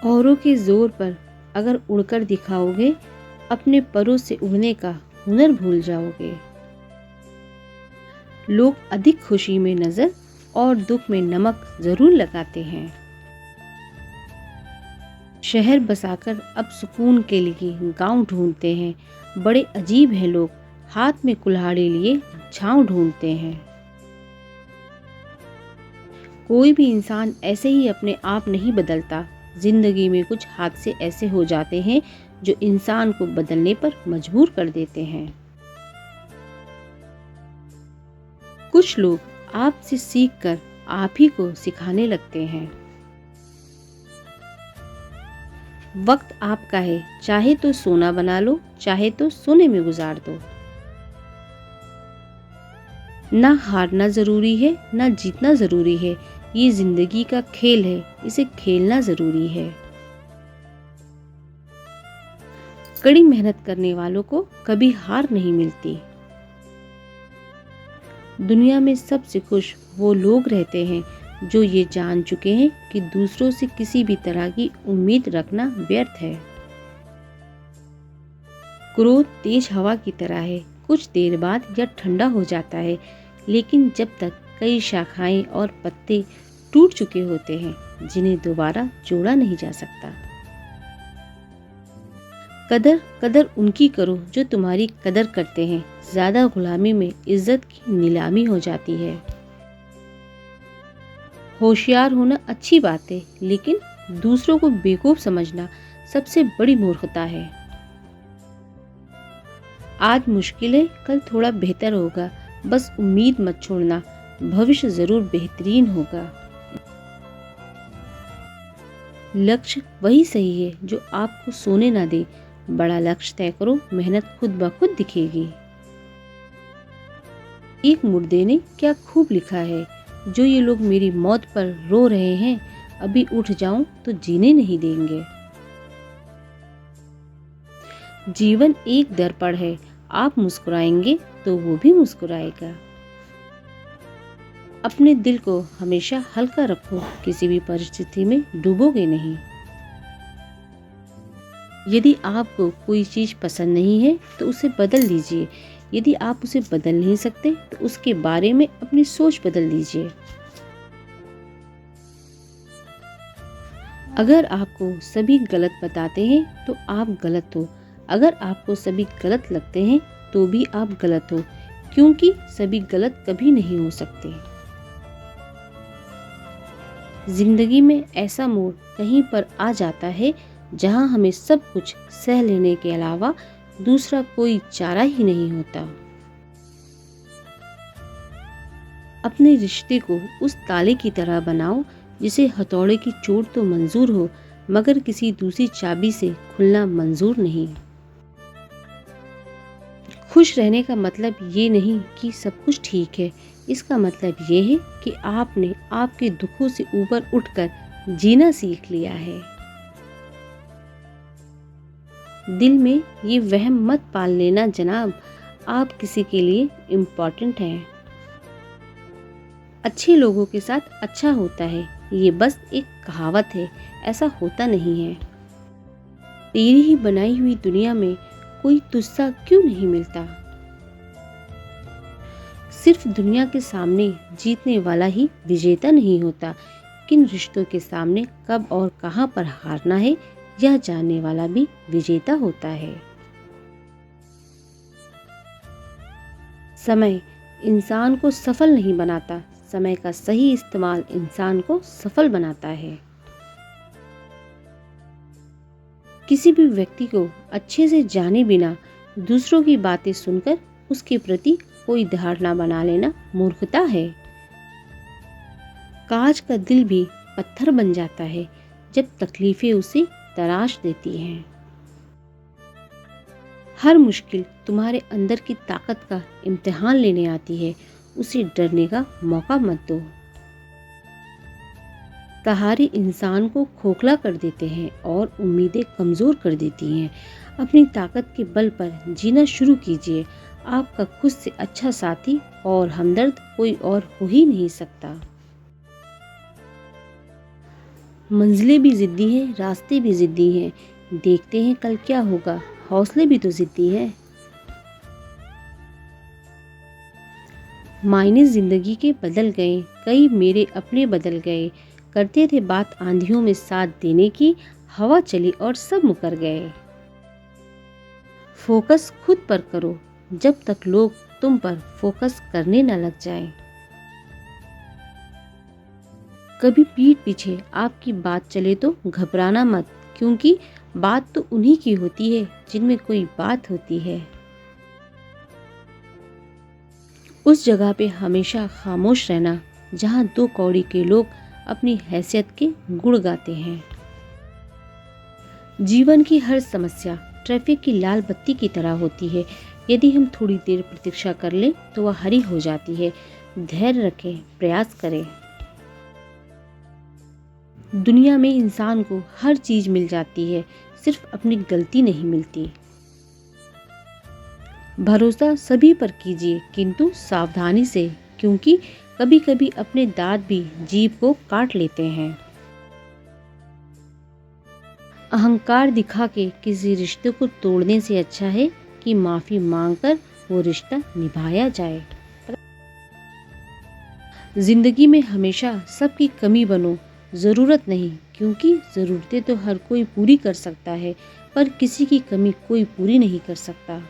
औरों के जोर पर अगर उड़कर दिखाओगे, अपने परों से उड़ने का हुनर भूल जाओगे। लोग अधिक खुशी में नजर और दुख में नमक जरूर लगाते हैं। शहर बसाकर अब सुकून के लिए गांव ढूंढते हैं। बड़े अजीब हैं लोग, हाथ में कुल्हाड़ी लिए छांव ढूंढते हैं। कोई भी इंसान ऐसे ही अपने आप नहीं बदलता। जिंदगी में कुछ हादसे ऐसे हो जाते हैं जो इंसान को बदलने पर मजबूर कर देते हैं। कुछ लोग आपसे सीखकर आप ही को सिखाने लगते हैं। वक्त आपका है, चाहे तो सोना बना लो, चाहे तो सोने में गुजार दो। ना हारना जरूरी है, ना जीतना जरूरी है। ये जिंदगी का खेल है, इसे खेलना जरूरी है। कड़ी मेहनत करने वालों को कभी हार नहीं मिलती। दुनिया में सबसे खुश वो लोग रहते हैं जो ये जान चुके हैं कि दूसरों से किसी भी तरह की उम्मीद रखना व्यर्थ है। क्रोध तेज हवा की तरह है, कुछ देर बाद यह ठंडा हो जाता है, लेकिन जब तक कई शाखाएं और पत्ते टूट चुके होते हैं जिन्हें दोबारा जोड़ा नहीं जा सकता। कदर उनकी करो जो तुम्हारी कदर करते हैं। ज्यादा गुलामी में इज्जत की नीलामी हो जाती है। होशियार होना अच्छी बात है, लेकिन दूसरों को बेवकूफ समझना सबसे बड़ी मूर्खता है। आज मुश्किल है, कल थोड़ा बेहतर होगा। बस उम्मीद मत छोड़ना, भविष्य जरूर बेहतरीन होगा। लक्ष्य वही सही है जो आपको सोने ना दे। बड़ा लक्ष्य तय करो, मेहनत खुद ब खुद दिखेगी। एक मुर्दे ने क्या खूब लिखा है, जो ये लोग मेरी मौत पर रो रहे हैं, अभी उठ जाऊं तो जीने नहीं देंगे। जीवन एक दर्पण है, आप मुस्कुराएंगे तो वो भी मुस्कुराएगा। अपने दिल को हमेशा हल्का रखो, किसी भी परिस्थिति में डूबोगे नहीं। यदि आपको कोई चीज पसंद नहीं है तो उसे बदल दीजिए। यदि आप उसे बदल नहीं सकते तो उसके बारे में अपनी सोच बदल दीजिए। अगर आपको सभी गलत बताते हैं तो आप गलत हो। अगर आपको सभी गलत लगते हैं तो भी आप गलत हो, क्योंकि सभी गलत कभी नहीं हो सकते। जिंदगी में ऐसा मोड़ कहीं पर आ जाता है जहां हमें सब कुछ सह लेने के अलावा दूसरा कोई चारा ही नहीं होता। अपने रिश्ते को उस ताले की तरह बनाओ जिसे हथौड़े की चोट तो मंजूर हो, मगर किसी दूसरी चाबी से खुलना मंजूर नहीं। खुश रहने का मतलब ये नहीं कि सब कुछ ठीक है। इसका मतलब ये है कि आपने आपके दुखों से ऊपर उठकर जीना सीख लिया है। दिल में ये वहम मत पाल लेना जनाब, आप किसी के लिए इम्पोर्टेंट हैं। अच्छे लोगों के साथ अच्छा होता है, ये बस एक कहावत है, ऐसा होता नहीं है। तेरी ही बनाई हुई दुनिया में कोई तुझसा क्यों नहीं मिलता। सिर्फ दुनिया के सामने जीतने वाला ही विजेता नहीं होता, किन रिश्तों के सामने कब और कहां पर हारना है यह जानने वाला भी विजेता होता है। समय इंसान को सफल नहीं बनाता, समय का सही इस्तेमाल इंसान को सफल बनाता है। किसी भी व्यक्ति को अच्छे से जाने बिना दूसरों की बातें सुनकर उसके प्रति कोई धारणा बना लेना मूर्खता है। कांच का दिल भी पत्थर बन जाता है जब तकलीफें उसे तराश देती हैं। हर मुश्किल तुम्हारे अंदर की ताकत का इम्तिहान लेने आती है, उसे डरने का मौका मत दो। सहारे इंसान को खोखला कर देते हैं और उम्मीदें कमजोर कर देती हैं। अपनी ताकत के बल पर जीना शुरू कीजिए। आपका खुद से अच्छा साथी और हमदर्द कोई और हो ही नहीं सकता। मंजिलें भी ज़िद्दी हैं, रास्ते भी ज़िद्दी हैं, देखते हैं कल क्या होगा, हौसले भी तो ज़िद्दी हैं। मायने ज़िंदगी के बदल गए, कई मेरे अपने बदल गए, करते थे बात आंधियों में साथ देने की, हवा चली और सब मुकर गए। फोकस खुद पर करो, जब तक लोग तुम पर फोकस करने न लग जाएं। कभी पीठ पीछे आपकी बात चले तो घबराना मत, क्योंकि बात तो उन्हीं की होती है जिनमें कोई बात होती है। उस जगह पे हमेशा खामोश रहना जहाँ दो कौड़ी के लोग अपनी हैसियत के गुण गाते हैं। जीवन की हर समस्या ट्रैफिक की लाल बत्ती की तरह होती है। यदि हम थोड़ी देर प्रतीक्षा कर लें तो वह हरी हो जाती है। धैर्य रखें, प्रयास करें। दुनिया में इंसान को हर चीज मिल जाती है, सिर्फ अपनी गलती नहीं मिलती। भरोसा सभी पर कीजिए, किंतु सावधानी से, क्योंकि कभी कभी अपने दांत भी जीभ को काट लेते हैं। अहंकार दिखा के किसी रिश्ते को तोड़ने से अच्छा है कि माफी मांगकर वो रिश्ता निभाया जाए। जिंदगी में हमेशा सबकी कमी बनो, ज़रूरत नहीं, क्योंकि ज़रूरतें तो हर कोई पूरी कर सकता है, पर किसी की कमी कोई पूरी नहीं कर सकता।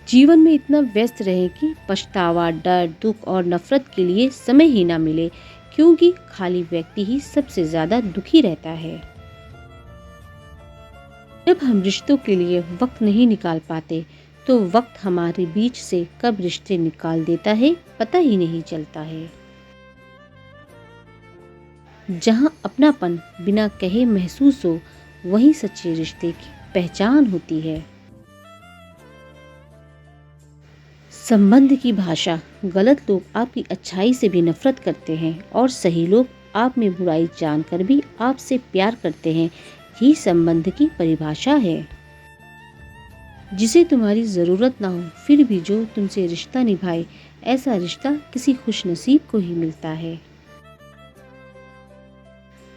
जीवन में इतना व्यस्त रहें कि पछतावा, डर, दुख और नफरत के लिए समय ही ना मिले, क्योंकि खाली व्यक्ति ही सबसे ज़्यादा दुखी रहता है। जब हम रिश्तों के लिए वक्त नहीं निकाल पाते, तो वक्त हमारे बीच से कब रिश्ते निकाल देता है पता ही नहीं चलता है। जहाँ अपनापन बिना कहे महसूस हो, वहीं सच्चे रिश्ते की पहचान होती है। संबंध की भाषा। गलत लोग आपकी अच्छाई से भी नफरत करते हैं और सही लोग आप में बुराई जानकर भी आपसे प्यार करते हैं। यही संबंध की परिभाषा है। जिसे तुम्हारी ज़रूरत ना हो फिर भी जो तुमसे रिश्ता निभाए, ऐसा रिश्ता किसी खुशनसीब को ही मिलता है।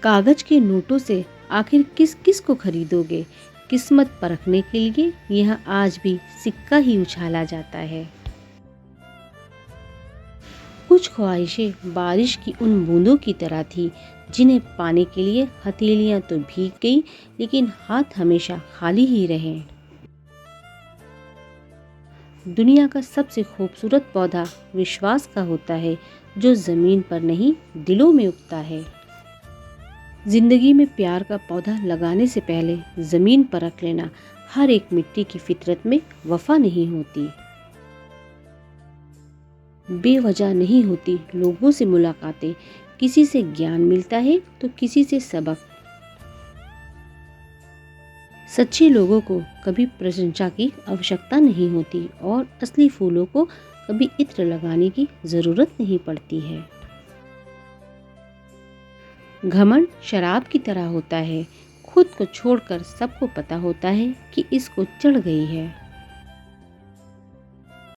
कागज के नोटों से आखिर किस किस को खरीदोगे? किस्मत परखने के लिए यहाँ आज भी सिक्का ही उछाला जाता है। कुछ ख्वाहिशें बारिश की उन बूंदों की तरह थी, जिन्हें पाने के लिए हथेलियां तो भीग गई, लेकिन हाथ हमेशा खाली ही रहे। दुनिया का सबसे खूबसूरत पौधा विश्वास का होता है, जो जमीन पर नहीं दिलों में उगता है। जिंदगी में प्यार का पौधा लगाने से पहले जमीन परख लेना। हर एक मिट्टी की फितरत में वफा नहीं होती। बेवजह नहीं होती लोगों से मुलाकातें, किसी से ज्ञान मिलता है तो किसी से सबक। सच्चे लोगों को कभी प्रशंसा की आवश्यकता नहीं होती और असली फूलों को कभी इत्र लगाने की जरूरत नहीं पड़ती है। घमंड शराब की तरह होता है, खुद को छोड़कर सबको पता होता है कि इसको चढ़ गई है।